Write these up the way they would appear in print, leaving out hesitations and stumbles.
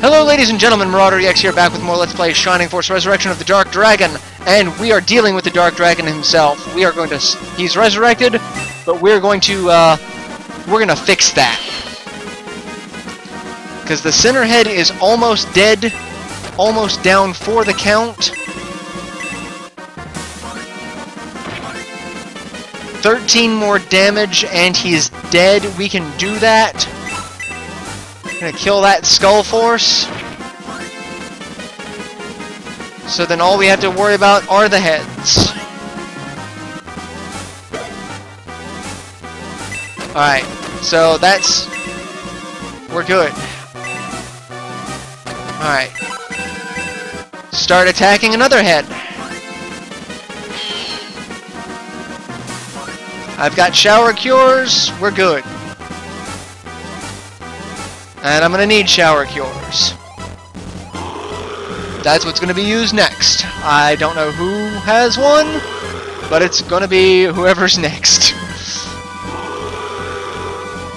Hello ladies and gentlemen, MarauderEX here, back with more Let's Play Shining Force Resurrection of the Dark Dragon, and we are dealing with the Dark Dragon himself. We are going to... he's resurrected, but we're going to fix that. Because the center head is almost dead, almost down for the count. 13 more damage, and he's dead. We can do that. Gonna kill that Skull Force. So then all we have to worry about are the heads. Alright, so that's... we're good. Alright. Start attacking another head. I've got Shower Cures, we're good. And I'm gonna need Shower Cures. That's what's gonna be used next. I don't know who has one, but it's gonna be whoever's next.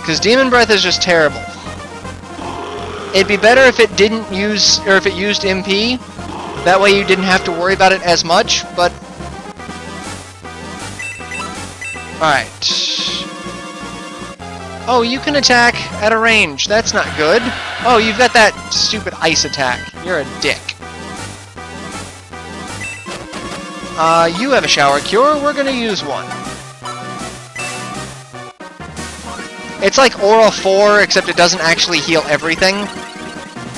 Because Demon Breath is just terrible. It'd be better if it didn't use, or if it used MP. That way you didn't have to worry about it as much, but... Alright. Oh, you can attack at a range. That's not good. Oh, you've got that stupid ice attack. You're a dick. You have a Shower Cure. We're gonna use one. It's like Aura 4, except it doesn't actually heal everything.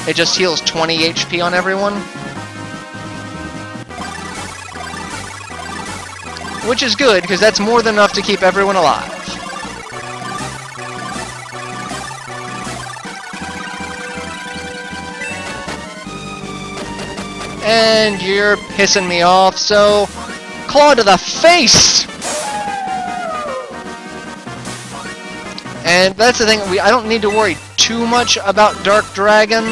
It just heals 20 HP on everyone. Which is good, because that's more than enough to keep everyone alive. And you're pissing me off, so... Claw to the face! And that's the thing, I don't need to worry too much about Dark Dragon.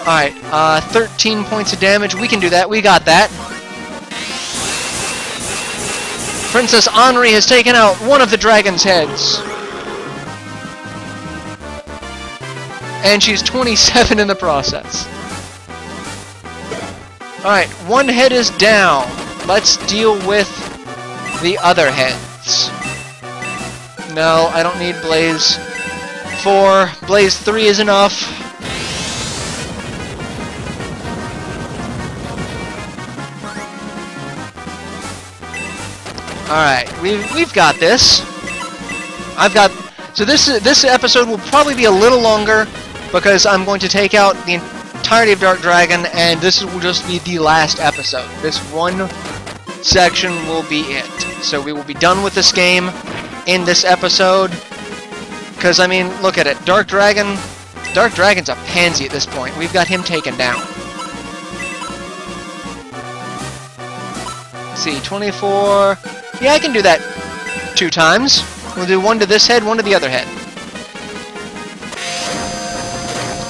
Alright, 13 points of damage, we can do that, we got that. Princess Henri has taken out one of the dragon's heads. And she's 27 in the process. Alright, one head is down. Let's deal with the other heads. No, I don't need Blaze 4. Blaze 3 is enough. Alright, we've got this. So this episode will probably be a little longer because I'm going to take out the entirety of Dark Dragon, and this will just be the last episode. This one section will be it. So we will be done with this game in this episode. Because, I mean, look at it. Dark Dragon's a pansy at this point. We've got him taken down. Let's see, 24... Yeah, I can do that 2 times. We'll do one to this head, one to the other head.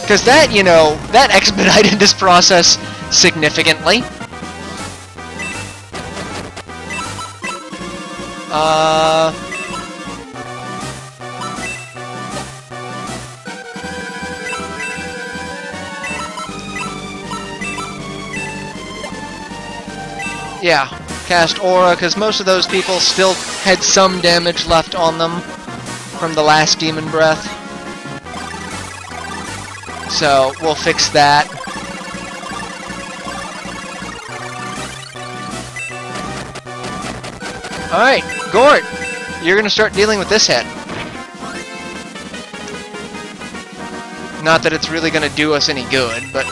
Because that, you know, that expedited this process significantly. Yeah, cast Aura, because most of those people still had some damage left on them from the last Demon Breath. So, we'll fix that. Alright, Gort! You're gonna start dealing with this head. Not that it's really gonna do us any good, but...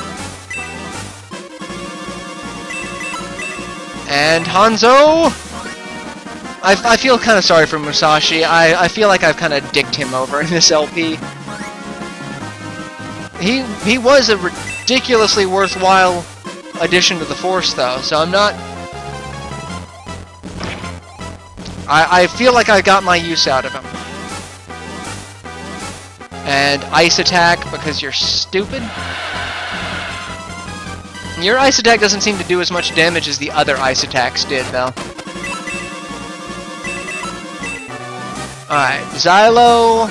And Hanzo! I feel kind of sorry for Musashi. I feel like I've kind of dicked him over in this LP. He was a ridiculously worthwhile addition to the Force, though, so I'm not... I feel like I got my use out of him. And Ice Attack, because you're stupid. Your Ice Attack doesn't seem to do as much damage as the other Ice Attacks did, though. Alright, Xylo...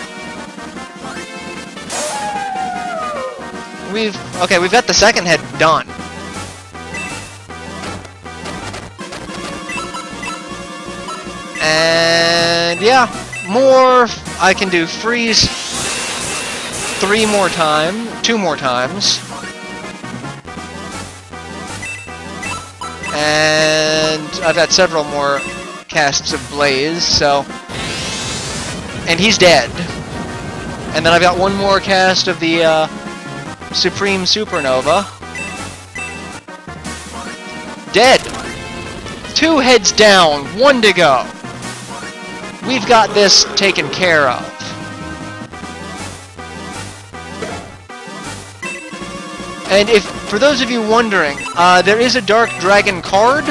we've got the second head done. And yeah, more. I can do freeze 2 more times. And I've got several more casts of Blaze, so... And he's dead. And then I've got 1 more cast of the Supreme Supernova. Dead! 2 heads down, 1 to go. We've got this taken care of. And for those of you wondering, there is a Dark Dragon card.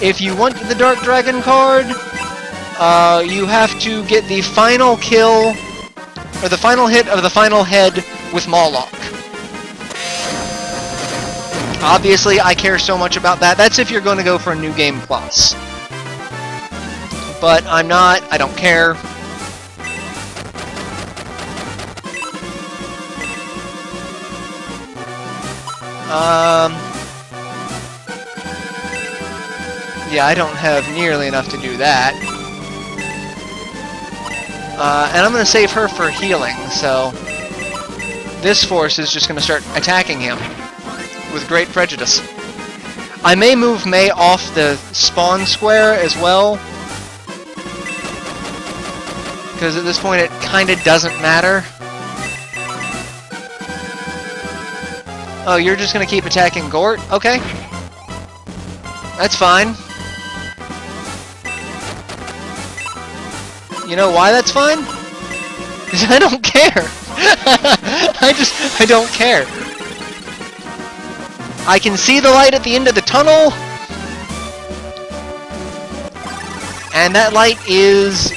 If you want the Dark Dragon card, you have to get the final kill, or the final hit of the final head with Mawlock. Obviously, I care so much about that. That's if you're going to go for a New Game Plus. But I'm not. I don't care. Yeah, I don't have nearly enough to do that. And I'm going to save her for healing, so... This force is just going to start attacking him with great prejudice. I may move May off the spawn square as well, because at this point it kind of doesn't matter. Oh, you're just going to keep attacking Gort? Okay. That's fine. You know why that's fine? Because I don't care. I don't care. I can see the light at the end of the tunnel. And that light is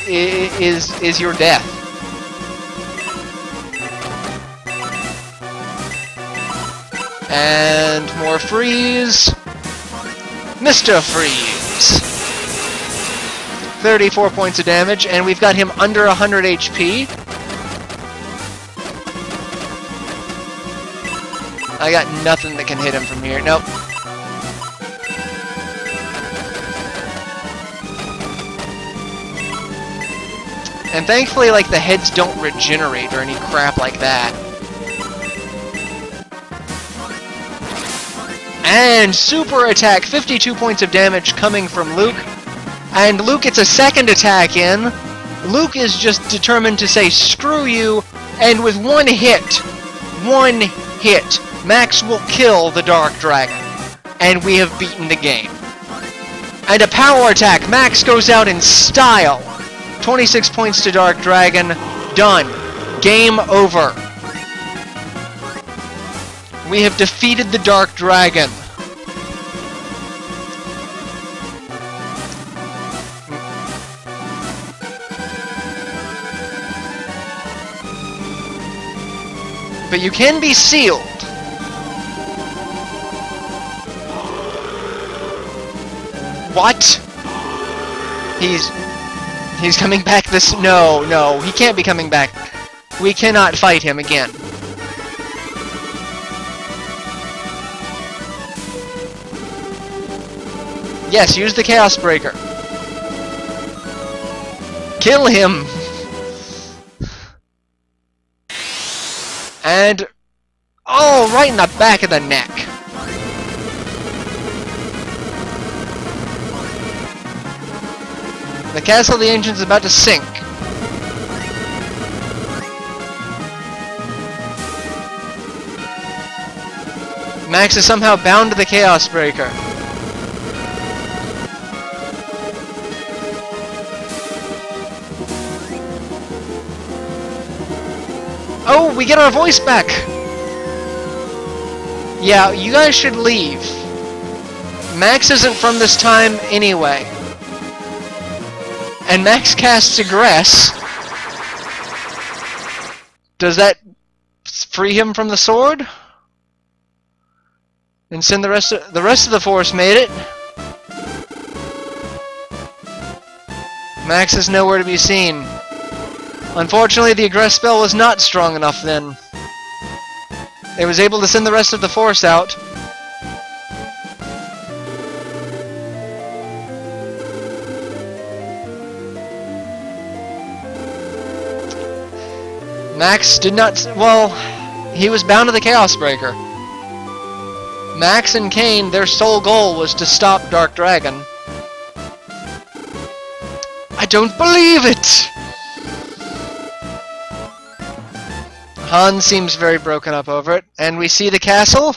your death. And more freeze. Mr. Freeze. 34 points of damage, and we've got him under 100 HP. I got nothing that can hit him from here. Nope. And thankfully, like, the heads don't regenerate or any crap like that. And super attack, 52 points of damage coming from Luke. And Luke gets a second attack in. Luke is just determined to say screw you, and with 1 hit, Max will kill the Dark Dragon. And we have beaten the game. And a power attack, Max goes out in style. 26 points to Dark Dragon, done. Game over. We have defeated the Dark Dragon. But you can be sealed. What? He's coming back this... No, he can't be coming back. We cannot fight him again. Yes, use the Chaos Breaker. Kill him! And... oh, right in the back of the neck. The Castle of the Ancients is about to sink. Max is somehow bound to the Chaos Breaker. Oh, we get our voice back! Yeah, you guys should leave. Max isn't from this time anyway. And Max casts Aggress. Does that free him from the sword? And send the rest of the force made it. Max is nowhere to be seen. Unfortunately, the Aggress spell was not strong enough then. It was able to send the rest of the force out. Max did not... well, he was bound to the Chaos Breaker. Max and Kane, their sole goal was to stop Dark Dragon. I don't believe it! Han seems very broken up over it, and we see the castle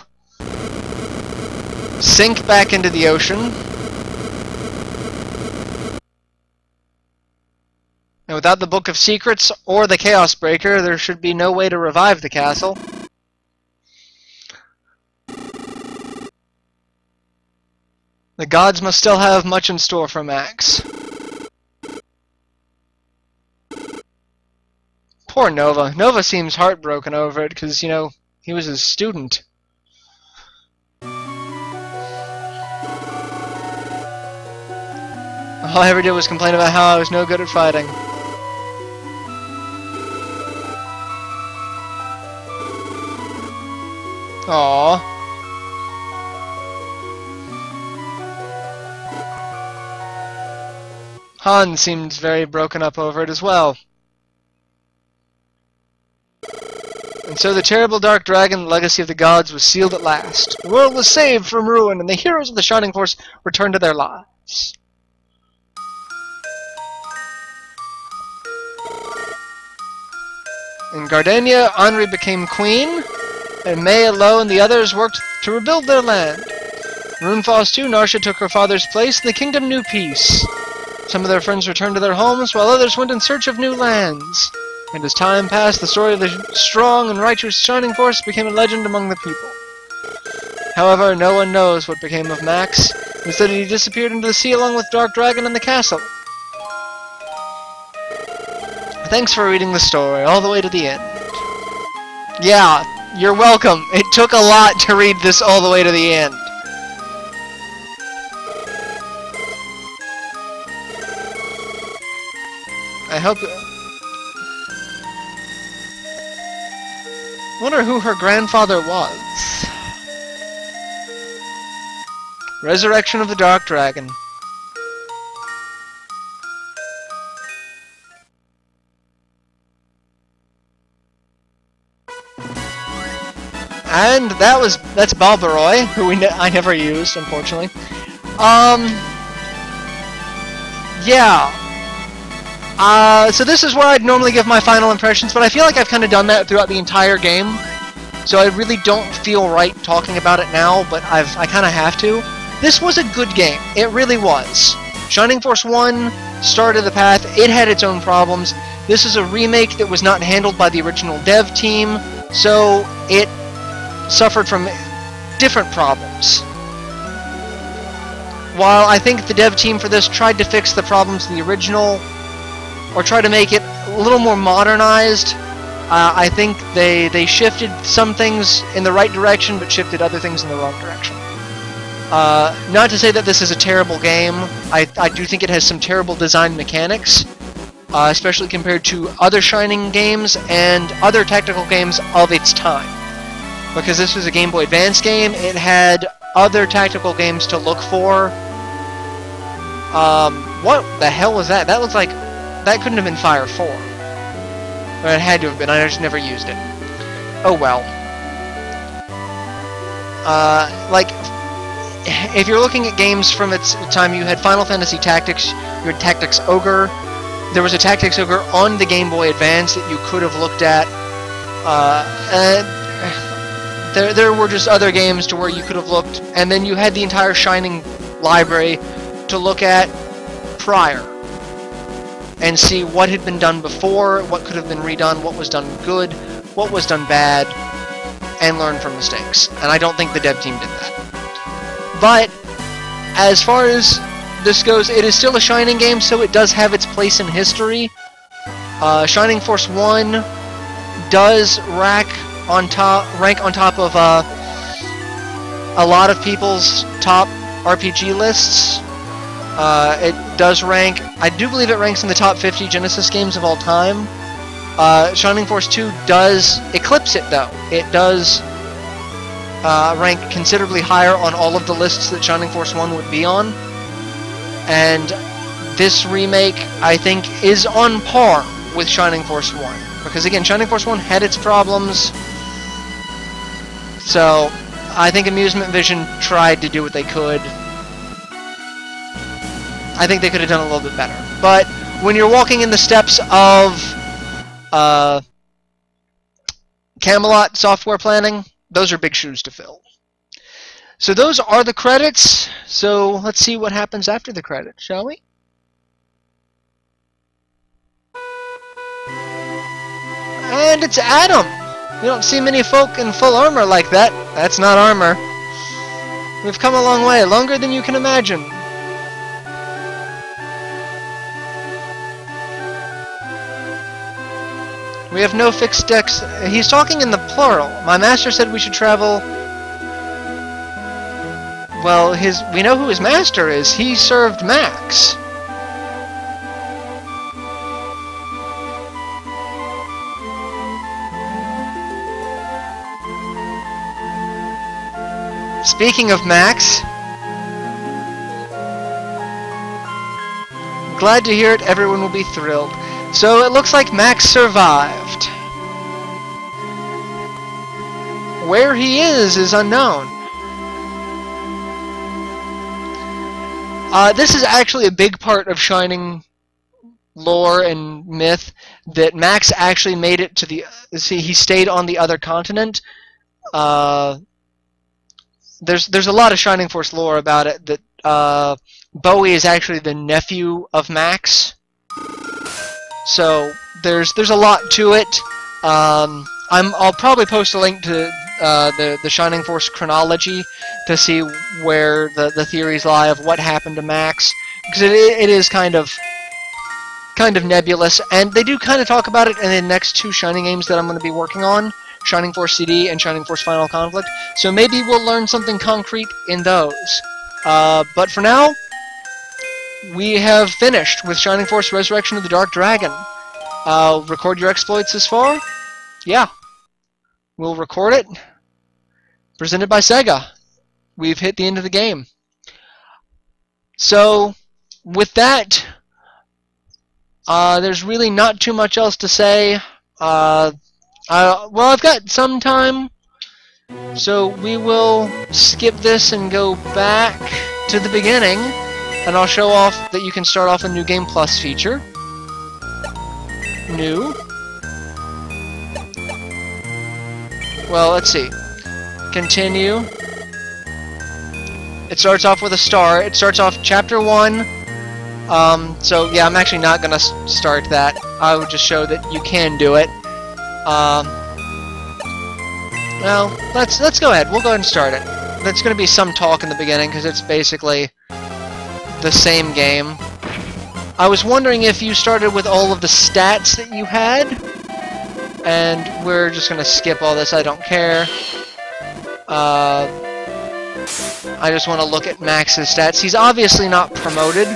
sink back into the ocean. And without the Book of Secrets or the Chaos Breaker, there should be no way to revive the castle. The gods must still have much in store for Max. Poor Nova. Nova seems heartbroken over it because, you know, he was his student. All I ever did was complain about how I was no good at fighting. Aww. Han seemed very broken up over it as well. And so the terrible Dark Dragon, Legacy of the Gods, was sealed at last. The world was saved from ruin, and the heroes of the Shining Force returned to their lives. In Gardenia, Henri became queen, and May, Alo, and the others worked to rebuild their land. In Runefoss 2, Narsha took her father's place, and the kingdom knew peace. Some of their friends returned to their homes, while others went in search of new lands. And as time passed, the story of the strong and righteous Shining Force became a legend among the people. However, no one knows what became of Max. Instead, he disappeared into the sea along with Dark Dragon and the castle. Thanks for reading the story all the way to the end. Yeah, you're welcome. It took a lot to read this all the way to the end. I hope... wonder who her grandfather was. Resurrection of the Dark Dragon. And that's Balbaroy, who I never used, unfortunately. Yeah. So this is where I'd normally give my final impressions, but I feel like I've kind of done that throughout the entire game. So I really don't feel right talking about it now, but I kind of have to. This was a good game. It really was. Shining Force 1 started the path. It had its own problems. This is a remake that was not handled by the original dev team, so it suffered from different problems. While I think the dev team for this tried to fix the problems of the original, or try to make it a little more modernized, I think they shifted some things in the right direction, but shifted other things in the wrong direction. Not to say that this is a terrible game. I do think it has some terrible design mechanics, especially compared to other Shining games and other tactical games of its time. Because this was a Game Boy Advance game, it had other tactical games to look for. What the hell was that? That looks like... that couldn't have been Fire 4. Or it had to have been, I just never used it. Oh well. Like, if you're looking at games from its time, you had Final Fantasy Tactics, you had Tactics Ogre. There was a Tactics Ogre on the Game Boy Advance that you could have looked at. There were just other games to where you could have looked, and then you had the entire Shining library to look at prior and see what had been done before, what could have been redone, what was done good, what was done bad, and learn from mistakes. And I don't think the dev team did that. But as far as this goes, it is still a Shining game, so it does have its place in history. Shining Force 1 does rank on top of a lot of people's top RPG lists. It does rank, I do believe it ranks in the top 50 Genesis games of all time. Shining Force 2 does eclipse it, though. It does rank considerably higher on all of the lists that Shining Force 1 would be on. And this remake, I think, is on par with Shining Force 1. Because again, Shining Force 1 had its problems. So, I think Amusement Vision tried to do what they could. I think they could have done a little bit better. But when you're walking in the steps of Camelot software planning, those are big shoes to fill. So those are the credits. So let's see what happens after the credits, shall we? And it's Adam! We don't see many folk in full armor like that. That's not armor. We've come a long way, longer than you can imagine. We have no fixed decks. He's talking in the plural. My master said we should travel. Well, we know who his master is. He served Max. Speaking of Max, glad to hear it. Everyone will be thrilled. So it looks like Max survived. Where he is unknown. This is actually a big part of Shining lore and myth, that Max actually made it to the... See, he stayed on the other continent. There's a lot of Shining Force lore about it, that Bowie is actually the nephew of Max. So there's a lot to it. I'll probably post a link to the Shining Force chronology to see where the theories lie of what happened to Max, because it is kind of nebulous, and they do kind of talk about it in the next two Shining games that I'm going to be working on, Shining Force CD and Shining Force Final Conflict. So maybe we'll learn something concrete in those. But for now, we have finished with Shining Force Resurrection of the Dark Dragon. Record your exploits this far? Yeah. We'll record it. Presented by Sega. We've hit the end of the game. So, with that, there's really not too much else to say. Well, I've got some time, so we will skip this and go back to the beginning. And I'll show off that you can start off a New Game Plus feature. New. Well, let's see. Continue. It starts off with a star. It starts off Chapter 1. So, yeah, I'm actually not going to start that. I would just show that you can do it. Well, let's go ahead. We'll go ahead and start it. There's going to be some talk in the beginning, because it's basically the same game. I was wondering if you started with all of the stats that you had, and we're just gonna skip all this. I don't care. I just want to look at Max's stats. He's obviously not promoted,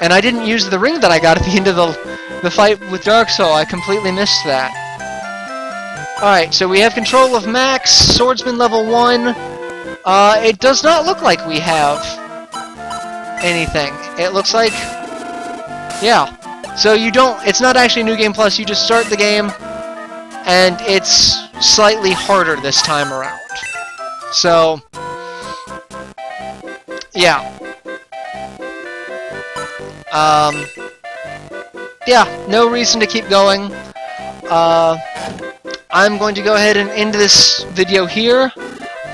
and I didn't use the ring that I got at the end of the fight with Dark Soul. I completely missed that. Alright, so we have control of Max, Swordsman level 1. It does not look like we have anything. It looks like... Yeah. So you don't... It's not actually New Game Plus, you just start the game, and it's slightly harder this time around. So... Yeah. Yeah, no reason to keep going. I'm going to go ahead and end this video here.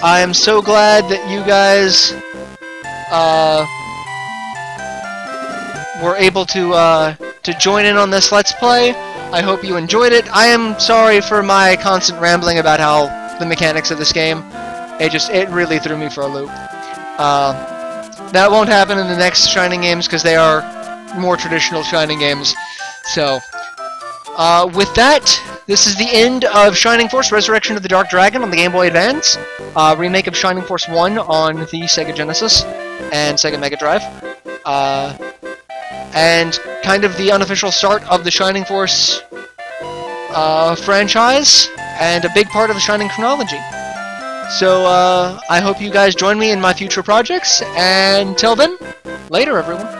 I am so glad that you guys were able to join in on this Let's Play. I hope you enjoyed it. I am sorry for my constant rambling about how the mechanics of this game. It really threw me for a loop. That won't happen in the next Shining games because they are more traditional Shining games. So, with that, this is the end of Shining Force Resurrection of the Dark Dragon on the Game Boy Advance, remake of Shining Force 1 on the Sega Genesis and Sega Mega Drive, and kind of the unofficial start of the Shining Force franchise, and a big part of the Shining chronology. So, I hope you guys join me in my future projects, and till then, later everyone.